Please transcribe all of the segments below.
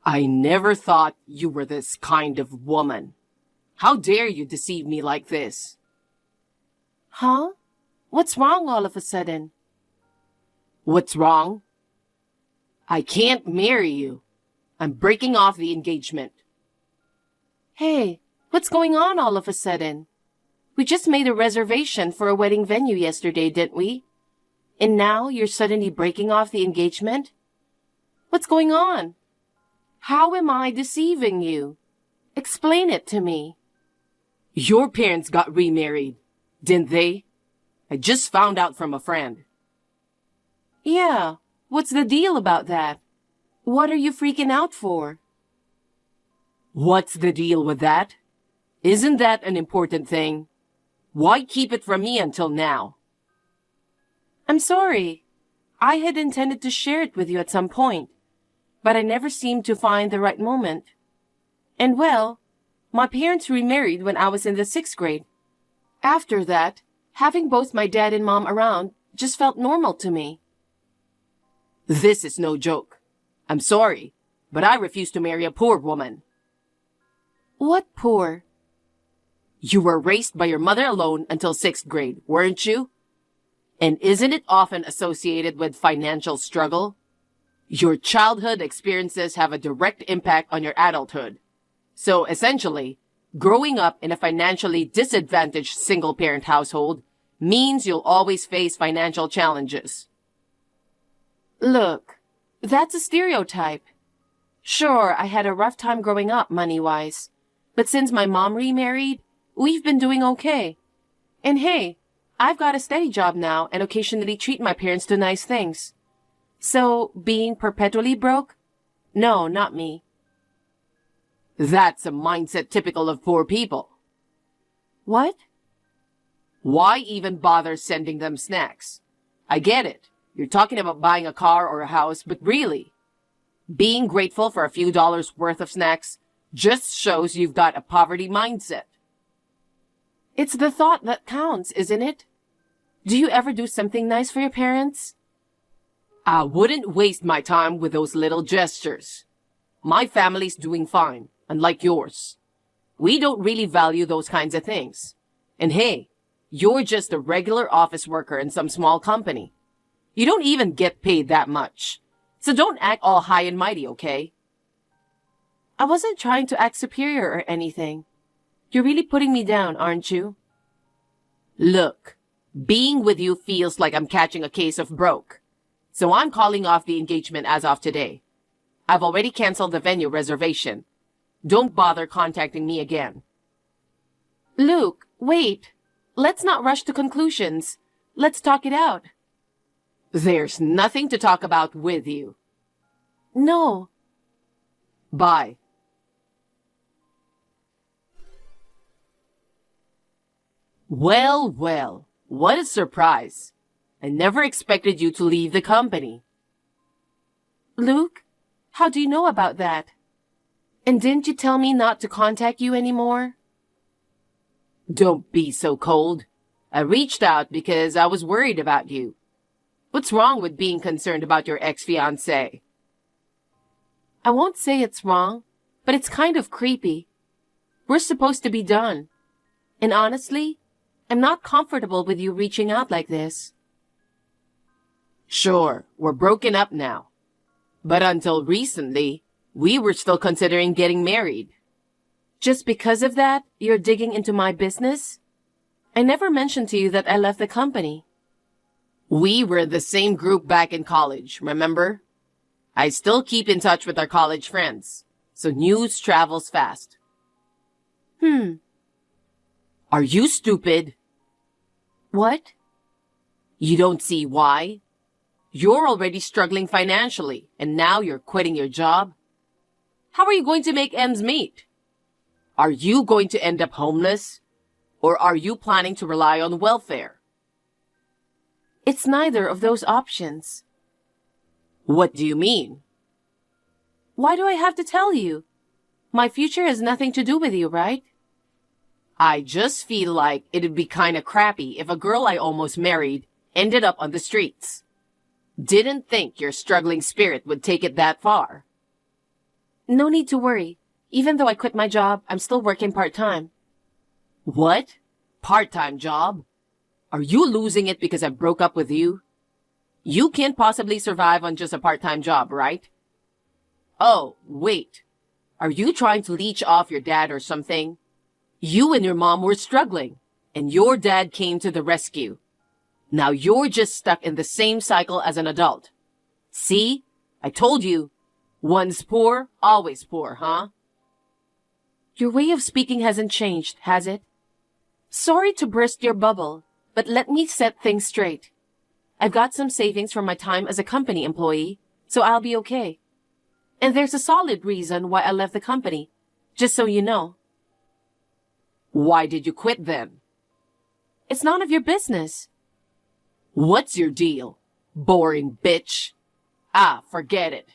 I never thought you were this kind of woman. How dare you deceive me like this? Huh? What's wrong all of a sudden? What's wrong? I can't marry you. I'm breaking off the engagement. Hey, what's going on all of a sudden? We just made a reservation for a wedding venue yesterday, didn't we? And now you're suddenly breaking off the engagement? What's going on? How am I deceiving you? Explain it to me. Your parents got remarried, didn't they? I just found out from a friend. Yeah, what's the deal about that? What are you freaking out for? What's the deal with that? Isn't that an important thing? Why keep it from me until now? I'm sorry. I had intended to share it with you at some point, but I never seemed to find the right moment. And well, my parents remarried when I was in the 6th grade. After that, having both my dad and mom around just felt normal to me. This is no joke. I'm sorry, but I refuse to marry a poor woman. What poor? You were raised by your mother alone until 6th grade, weren't you? And isn't it often associated with financial struggle? Your childhood experiences have a direct impact on your adulthood. So essentially, growing up in a financially disadvantaged single-parent household means you'll always face financial challenges. Look, that's a stereotype. Sure, I had a rough time growing up money-wise, but since my mom remarried, we've been doing okay. And hey, I've got a steady job now and occasionally treat my parents to nice things. So, being perpetually broke? No, not me. That's a mindset typical of poor people. What? Why even bother sending them snacks? I get it. You're talking about buying a car or a house, but really, being grateful for a few dollars worth of snacks just shows you've got a poverty mindset. It's the thought that counts, isn't it? Do you ever do something nice for your parents? I wouldn't waste my time with those little gestures. My family's doing fine, unlike yours. We don't really value those kinds of things. And hey, you're just a regular office worker in some small company. You don't even get paid that much. So don't act all high and mighty, okay? I wasn't trying to act superior or anything. You're really putting me down, aren't you? Look, being with you feels like I'm catching a case of broke. So I'm calling off the engagement as of today. I've already canceled the venue reservation. Don't bother contacting me again. Luke, wait. Let's not rush to conclusions. Let's talk it out. There's nothing to talk about with you. No. Bye. Well, well, what a surprise. I never expected you to leave the company. Luke, how do you know about that? And didn't you tell me not to contact you anymore? Don't be so cold. I reached out because I was worried about you. What's wrong with being concerned about your ex-fiancé? I won't say it's wrong, but it's kind of creepy. We're supposed to be done. And honestly, I'm not comfortable with you reaching out like this. Sure, we're broken up now. But until recently, we were still considering getting married. Just because of that, you're digging into my business? I never mentioned to you that I left the company. We were the same group back in college, remember? I still keep in touch with our college friends, so news travels fast. Are you stupid? What? You don't see why? You're already struggling financially, and now you're quitting your job? How are you going to make ends meet? Are you going to end up homeless? Or are you planning to rely on welfare? It's neither of those options. What do you mean? Why do I have to tell you? My future has nothing to do with you, right? I just feel like it'd be kinda crappy if a girl I almost married ended up on the streets. Didn't think your struggling spirit would take it that far. No need to worry. Even though I quit my job, I'm still working part-time. What? Part-time job? Are you losing it because I broke up with you? You can't possibly survive on just a part-time job, right? Oh, wait. Are you trying to leech off your dad or something? You and your mom were struggling, and your dad came to the rescue. Now you're just stuck in the same cycle as an adult. See? I told you. Once poor, always poor, huh? Your way of speaking hasn't changed, has it? Sorry to burst your bubble, but let me set things straight. I've got some savings from my time as a company employee, so I'll be okay. And there's a solid reason why I left the company, just so you know. Why did you quit then? It's none of your business. What's your deal? Boring bitch. Ah, forget it.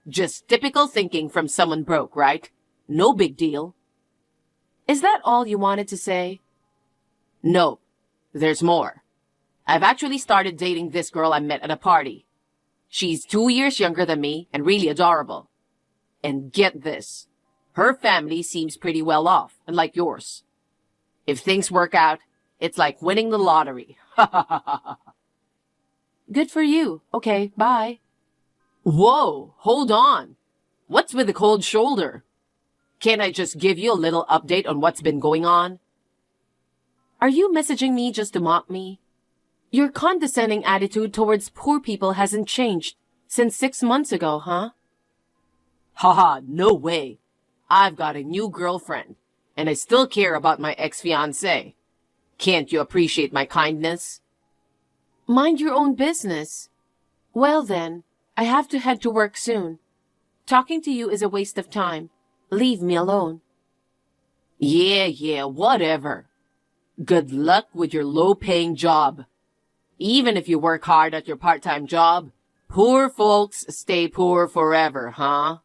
Just typical thinking from someone broke, right? No big deal. Is that all you wanted to say? No, there's more. I've actually started dating this girl I met at a party. She's 2 years younger than me and really adorable. And get this, her family seems pretty well off, unlike yours. If things work out, it's like winning the lottery. Ha ha ha ha ha. Good for you. Okay, bye. Whoa, hold on. What's with the cold shoulder? Can't I just give you a little update on what's been going on? Are you messaging me just to mock me? Your condescending attitude towards poor people hasn't changed since 6 months ago, huh? Haha, no way. I've got a new girlfriend, and I still care about my ex-fiancé. Can't you appreciate my kindness? Mind your own business. Well then, I have to head to work soon. Talking to you is a waste of time. Leave me alone. Yeah, whatever. Good luck with your low-paying job. Even if you work hard at your part-time job, poor folks stay poor forever, huh?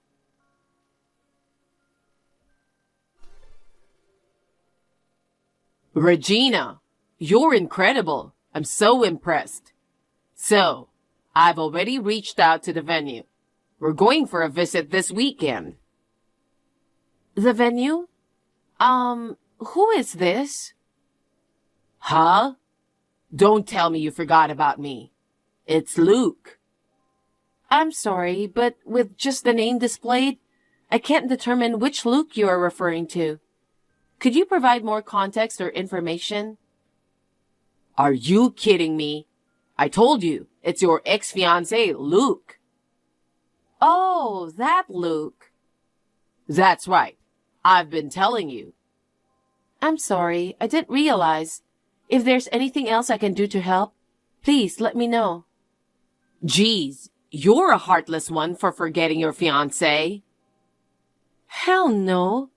Regina, you're incredible. I'm so impressed. So, I've already reached out to the venue. We're going for a visit this weekend. The venue? Who is this? Huh? Don't tell me you forgot about me. It's Luke. I'm sorry, but with just the name displayed, I can't determine which Luke you are referring to. Could you provide more context or information? Are you kidding me? I told you, it's your ex-fiancé, Luke. Oh, that Luke. That's right. I've been telling you. I'm sorry, I didn't realize. If there's anything else I can do to help, please let me know. Geez, you're a heartless one for forgetting your fiancé. Hell no.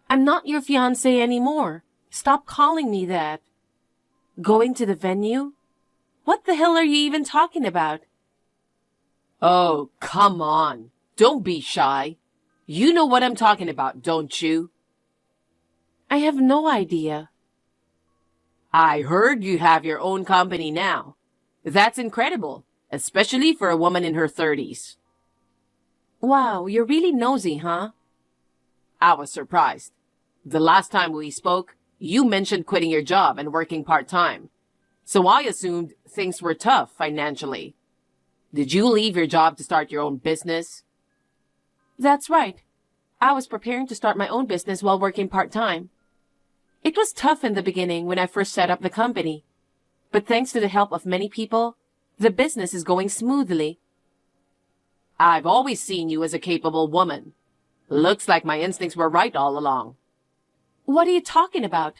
I'm not your fiancé anymore. Stop calling me that. Going to the venue? What the hell are you even talking about? Oh, come on. Don't be shy. You know what I'm talking about, don't you? I have no idea. I heard you have your own company now. That's incredible, especially for a woman in her 30s. Wow, you're really nosy, huh? I was surprised. The last time we spoke, you mentioned quitting your job and working part-time. So I assumed things were tough financially. Did you leave your job to start your own business? That's right. I was preparing to start my own business while working part-time. It was tough in the beginning when I first set up the company. But thanks to the help of many people, the business is going smoothly. I've always seen you as a capable woman. Looks like my instincts were right all along. What are you talking about?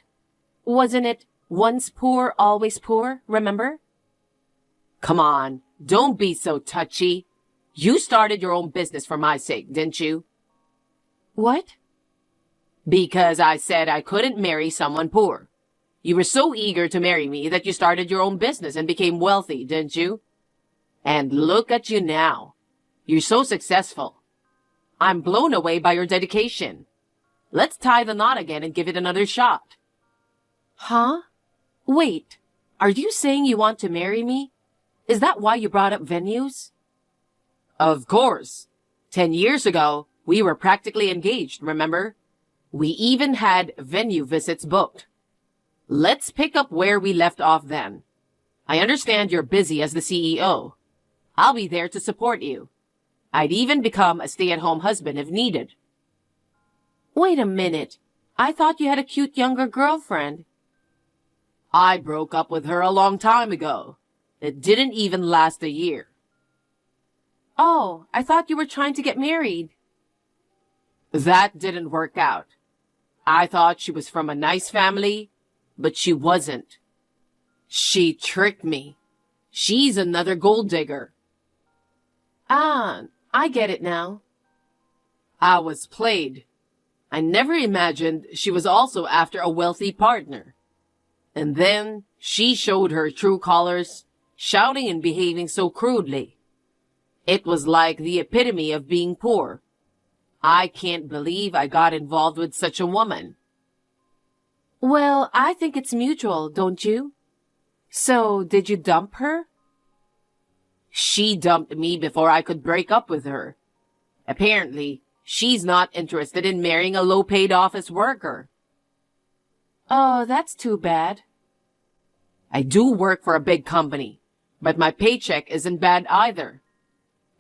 Wasn't it once poor, always poor, remember? Come on, don't be so touchy. You started your own business for my sake, didn't you? What? Because I said I couldn't marry someone poor. You were so eager to marry me that you started your own business and became wealthy, didn't you? And look at you now. You're so successful. I'm blown away by your dedication. Let's tie the knot again and give it another shot. Huh? Wait, are you saying you want to marry me? Is that why you brought up venues? Of course. 10 years ago, We were practically engaged, remember? We even had venue visits booked. Let's pick up where we left off then. I understand you're busy as the CEO. I'll be there to support you. I'd even become a stay-at-home husband if needed. Wait a minute. I thought you had a cute younger girlfriend. I broke up with her a long time ago. It didn't even last a year. Oh, I thought you were trying to get married. That didn't work out. I thought she was from a nice family, but she wasn't. She tricked me. She's another gold digger. Ah, I get it now. I was played. I never imagined she was also after a wealthy partner. And then she showed her true colors, shouting and behaving so crudely. It was like the epitome of being poor. I can't believe I got involved with such a woman. Well, I think it's mutual, don't you? So, did you dump her? She dumped me before I could break up with her. Apparently, she's not interested in marrying a low-paid office worker. Oh, that's too bad. I do work for a big company, but my paycheck isn't bad either.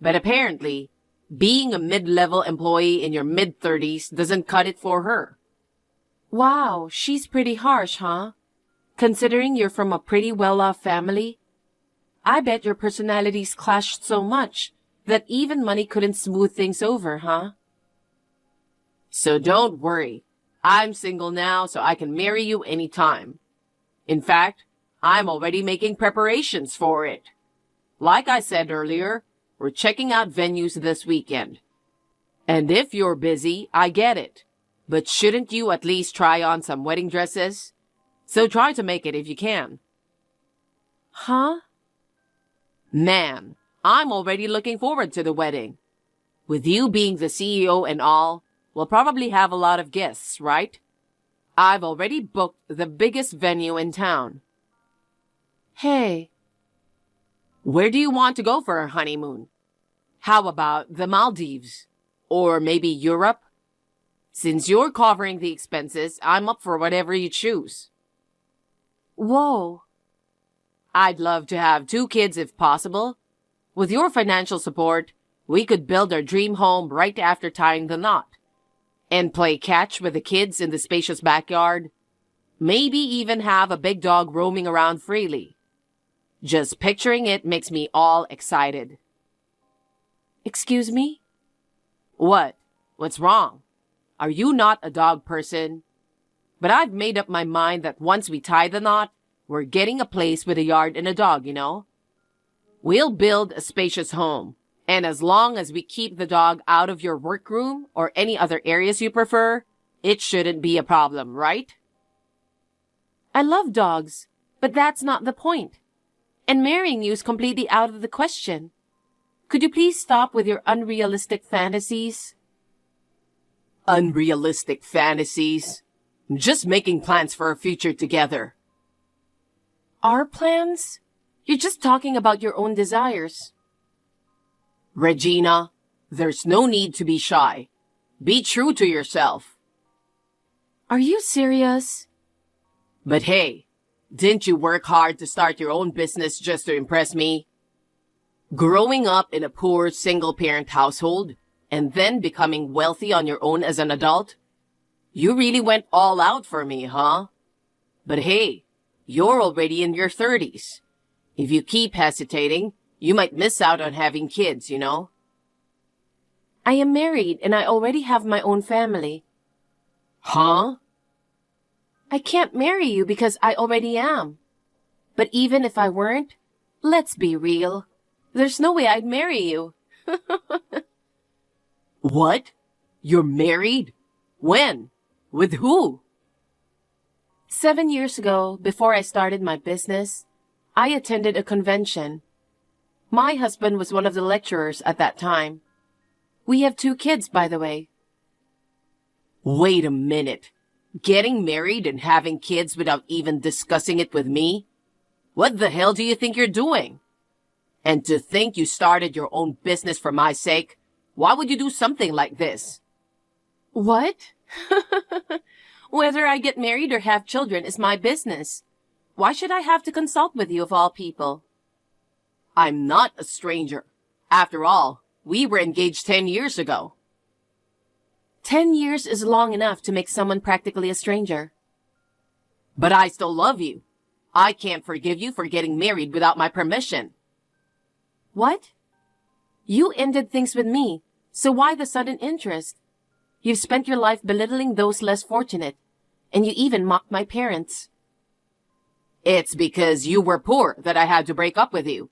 But apparently, being a mid-level employee in your mid-30s doesn't cut it for her. Wow, she's pretty harsh, huh? Considering you're from a pretty well-off family. I bet your personalities clashed so much that even money couldn't smooth things over, huh? So don't worry. I'm single now, so I can marry you anytime. In fact, I'm already making preparations for it. Like I said earlier, we're checking out venues this weekend. And if you're busy, I get it. But shouldn't you at least try on some wedding dresses? So try to make it if you can. Huh? Man, I'm already looking forward to the wedding. With you being the CEO and all, we'll probably have a lot of guests, right? I've already booked the biggest venue in town. Hey. Where do you want to go for our honeymoon? How about the Maldives? Or maybe Europe? Since you're covering the expenses, I'm up for whatever you choose. Whoa. I'd love to have 2 kids if possible. With your financial support, we could build our dream home right after tying the knot. And play catch with the kids in the spacious backyard. Maybe even have a big dog roaming around freely. Just picturing it makes me all excited. Excuse me? What? What's wrong? Are you not a dog person? But I've made up my mind that once we tie the knot, we're getting a place with a yard and a dog, you know? We'll build a spacious home. And as long as we keep the dog out of your workroom or any other areas you prefer, it shouldn't be a problem, right? I love dogs, but that's not the point. And marrying you is completely out of the question. Could you please stop with your unrealistic fantasies? Unrealistic fantasies? I'm just making plans for a future together. Our plans? You're just talking about your own desires. Regina, there's no need to be shy. Be true to yourself. Are you serious? But hey, didn't you work hard to start your own business just to impress me? Growing up in a poor single-parent household and then becoming wealthy on your own as an adult? You really went all out for me, huh? But hey, you're already in your 30s. If you keep hesitating, you might miss out on having kids, you know? I am married and I already have my own family. Huh? I can't marry you because I already am. But even if I weren't, let's be real. There's no way I'd marry you. What? You're married? When? With who? 7 years ago, before I started my business, I attended a convention. My husband was one of the lecturers at that time. We have 2 kids, by the way. Wait a minute. Getting married and having kids without even discussing it with me? What the hell do you think you're doing? And to think you started your own business for my sake, Why would you do something like this? What? Whether I get married or have children is my business. Why should I have to consult with you of all people? I'm not a stranger. After all, we were engaged 10 years ago. 10 years is long enough to make someone practically a stranger. But I still love you. I can't forgive you for getting married without my permission. What? You ended things with me, so why the sudden interest? You've spent your life belittling those less fortunate, and you even mocked my parents. It's because you were poor that I had to break up with you.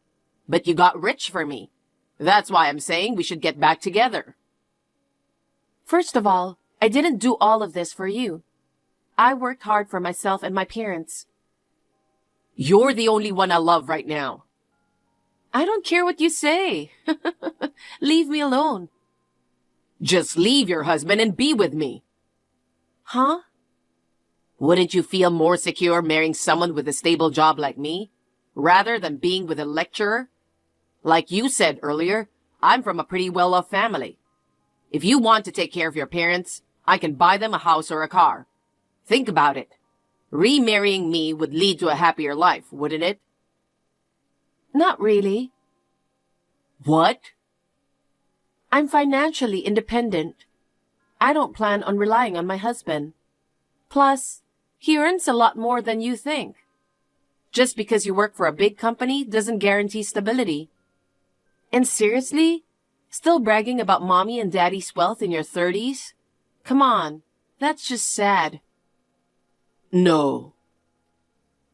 But you got rich for me. That's why I'm saying we should get back together. First of all, I didn't do all of this for you. I worked hard for myself and my parents. You're the only one I love right now. I don't care what you say. Leave me alone. Just leave your husband and be with me. Huh? Wouldn't you feel more secure marrying someone with a stable job like me, rather than being with a lecturer? Like you said earlier, I'm from a pretty well-off family. If you want to take care of your parents, I can buy them a house or a car. Think about it. Remarrying me would lead to a happier life, wouldn't it? Not really. What? I'm financially independent. I don't plan on relying on my husband. Plus, he earns a lot more than you think. Just because you work for a big company doesn't guarantee stability. And seriously? Still bragging about mommy and daddy's wealth in your 30s? Come on, that's just sad. No.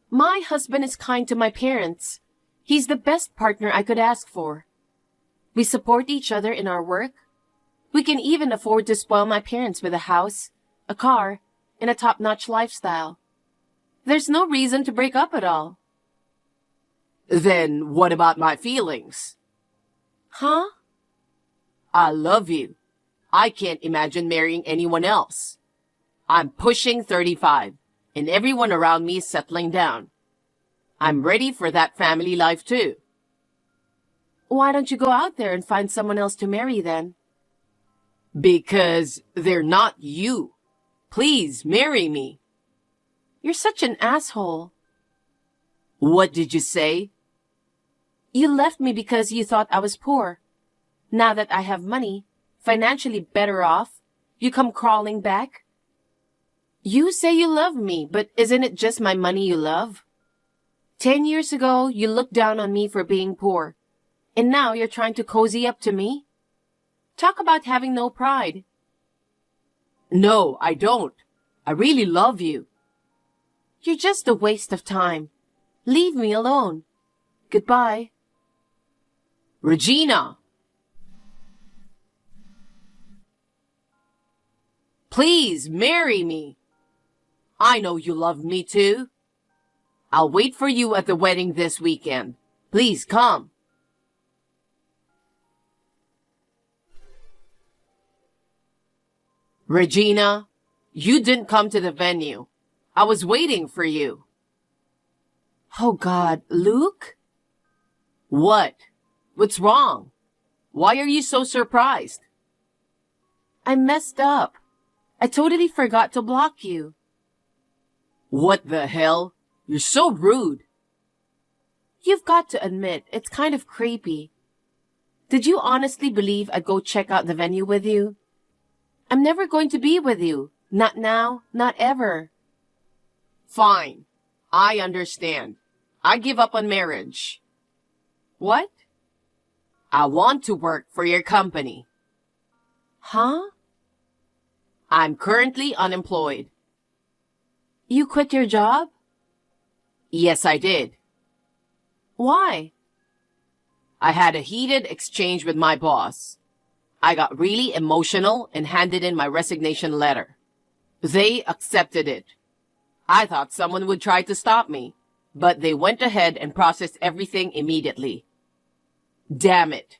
My husband is kind to my parents. He's the best partner I could ask for. We support each other in our work. We can even afford to spoil my parents with a house, a car, and a top-notch lifestyle. There's no reason to break up at all. Then what about my feelings? Huh? I love you. I can't imagine marrying anyone else. I'm pushing 35, and everyone around me is settling down. I'm ready for that family life too. Why don't you go out there and find someone else to marry then? Because they're not you. Please marry me. You're such an asshole. What did you say? You left me because you thought I was poor. Now that I have money, financially better off, you come crawling back? You say you love me, but isn't it just my money you love? 10 years ago, you looked down on me for being poor, and now you're trying to cozy up to me? Talk about having no pride. No, I don't. I really love you. You're just a waste of time. Leave me alone. Goodbye. Regina! Please marry me. I know you love me too. I'll wait for you at the wedding this weekend. Please come. Regina, you didn't come to the venue. I was waiting for you. Oh God, Luke? What? What's wrong? Why are you so surprised? I messed up. I totally forgot to block you. What the hell? You're so rude. You've got to admit, it's kind of creepy. Did you honestly believe I'd go check out the venue with you? I'm never going to be with you. Not now, not ever. Fine. I understand. I give up on marriage. What? I want to work for your company. Huh? I'm currently unemployed. You quit your job? Yes, I did. Why? I had a heated exchange with my boss. I got really emotional and handed in my resignation letter. They accepted it. I thought someone would try to stop me, but they went ahead and processed everything immediately. Damn it.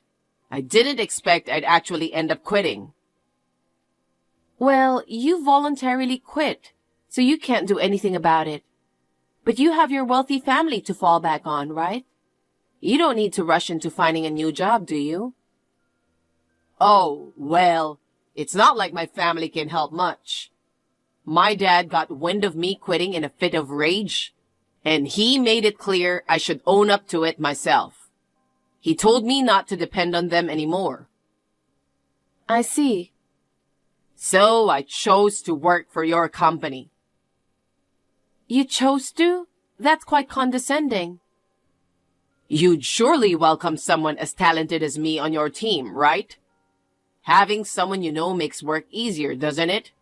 I didn't expect I'd actually end up quitting. Well, you voluntarily quit, so you can't do anything about it. But you have your wealthy family to fall back on, right? You don't need to rush into finding a new job, do you? Oh, well, it's not like my family can help much. My dad got wind of me quitting in a fit of rage, and he made it clear I should own up to it myself. He told me not to depend on them anymore. I see. So I chose to work for your company. You chose to? That's quite condescending. You'd surely welcome someone as talented as me on your team, right? Having someone you know makes work easier, doesn't it?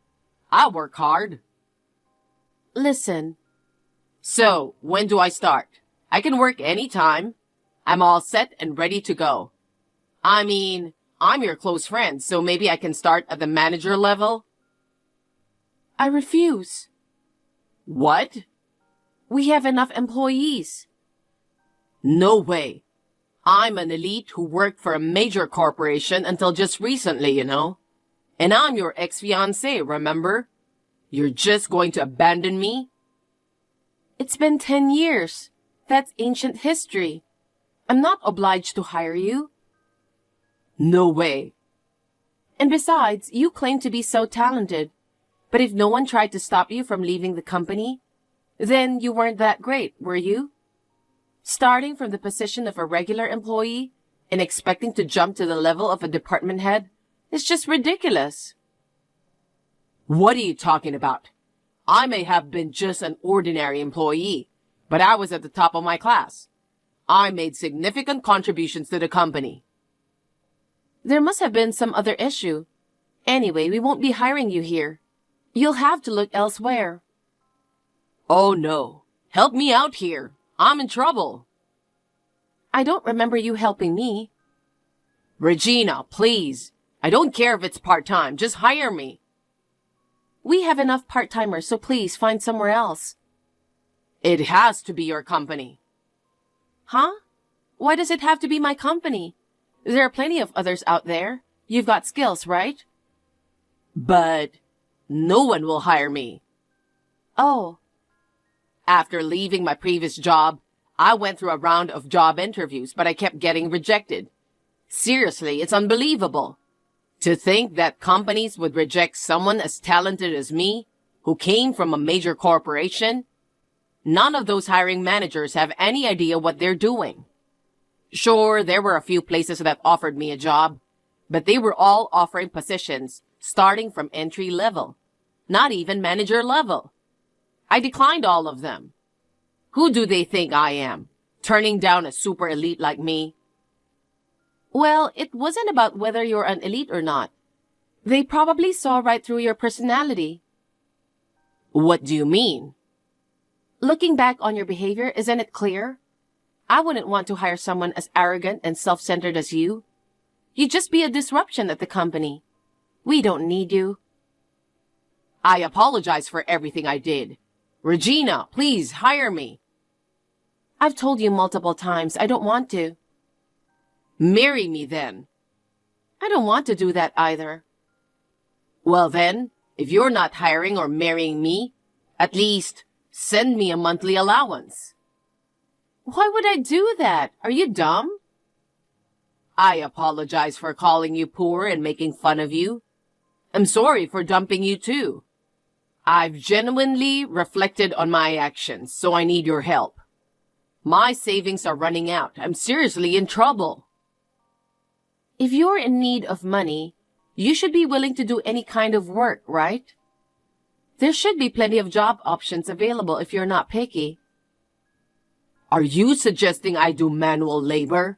I work hard. Listen. So, when do I start? I can work anytime. I'm all set and ready to go. I mean, I'm your close friend, so maybe I can start at the manager level? I refuse. What? We have enough employees. No way. I'm an elite who worked for a major corporation until just recently, you know. And I'm your ex-fiancé, remember? You're just going to abandon me? It's been 10 years. That's ancient history. I'm not obliged to hire you. No way. And besides, you claim to be so talented. But if no one tried to stop you from leaving the company, then you weren't that great, were you? Starting from the position of a regular employee and expecting to jump to the level of a department head is just ridiculous. What are you talking about? I may have been just an ordinary employee, but I was at the top of my class. I made significant contributions to the company. There must have been some other issue. Anyway, we won't be hiring you here. You'll have to look elsewhere. Oh no. Help me out here. I'm in trouble. I don't remember you helping me. Regina, please. I don't care if it's part-time. Just hire me. We have enough part-timers, so please find somewhere else. It has to be your company. Huh? Why does it have to be my company? There are plenty of others out there. You've got skills, right? But no one will hire me. Oh. After leaving my previous job, I went through a round of job interviews, but I kept getting rejected. Seriously, it's unbelievable. To think that companies would reject someone as talented as me, who came from a major corporation. None of those hiring managers have any idea what they're doing. Sure, there were a few places that offered me a job, but they were all offering positions starting from entry level, not even manager level. I declined all of them. Who do they think I am, turning down a super elite like me? Well, it wasn't about whether you're an elite or not. They probably saw right through your personality. What do you mean? Looking back on your behavior, isn't it clear? I wouldn't want to hire someone as arrogant and self-centered as you. You'd just be a disruption at the company. We don't need you. I apologize for everything I did. Regina, please hire me. I've told you multiple times I don't want to. Marry me then. I don't want to do that either. Well then, if you're not hiring or marrying me, at least send me a monthly allowance. Why would I do that? Are you dumb? I apologize for calling you poor and making fun of you. I'm sorry for dumping you too. I've genuinely reflected on my actions, so I need your help. My savings are running out. I'm seriously in trouble. If you're in need of money, you should be willing to do any kind of work, right? There should be plenty of job options available if you're not picky. Are you suggesting I do manual labor?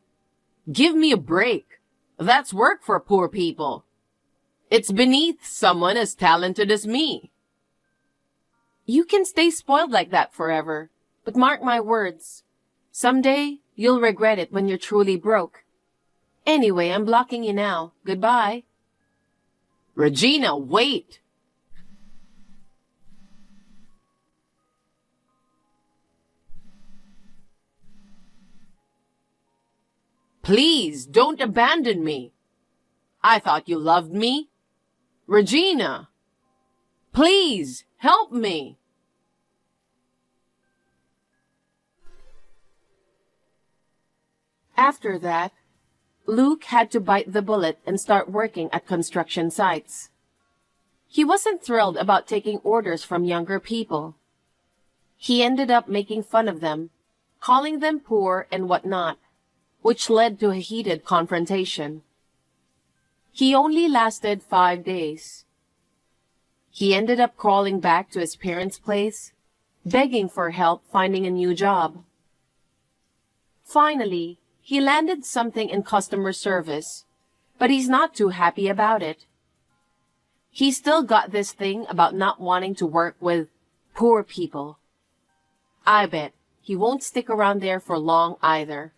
Give me a break. That's work for poor people. It's beneath someone as talented as me. You can stay spoiled like that forever, but mark my words. Someday, you'll regret it when you're truly broke. Anyway, I'm blocking you now. Goodbye. Regina, wait! Please, don't abandon me. I thought you loved me. Regina, please, help me. After that, Luke had to bite the bullet and start working at construction sites. He wasn't thrilled about taking orders from younger people. He ended up making fun of them, calling them poor and whatnot, which led to a heated confrontation. He only lasted 5 days. He ended up crawling back to his parents' place, begging for help finding a new job. Finally, he landed something in customer service, but he's not too happy about it. He's still got this thing about not wanting to work with poor people. I bet he won't stick around there for long either.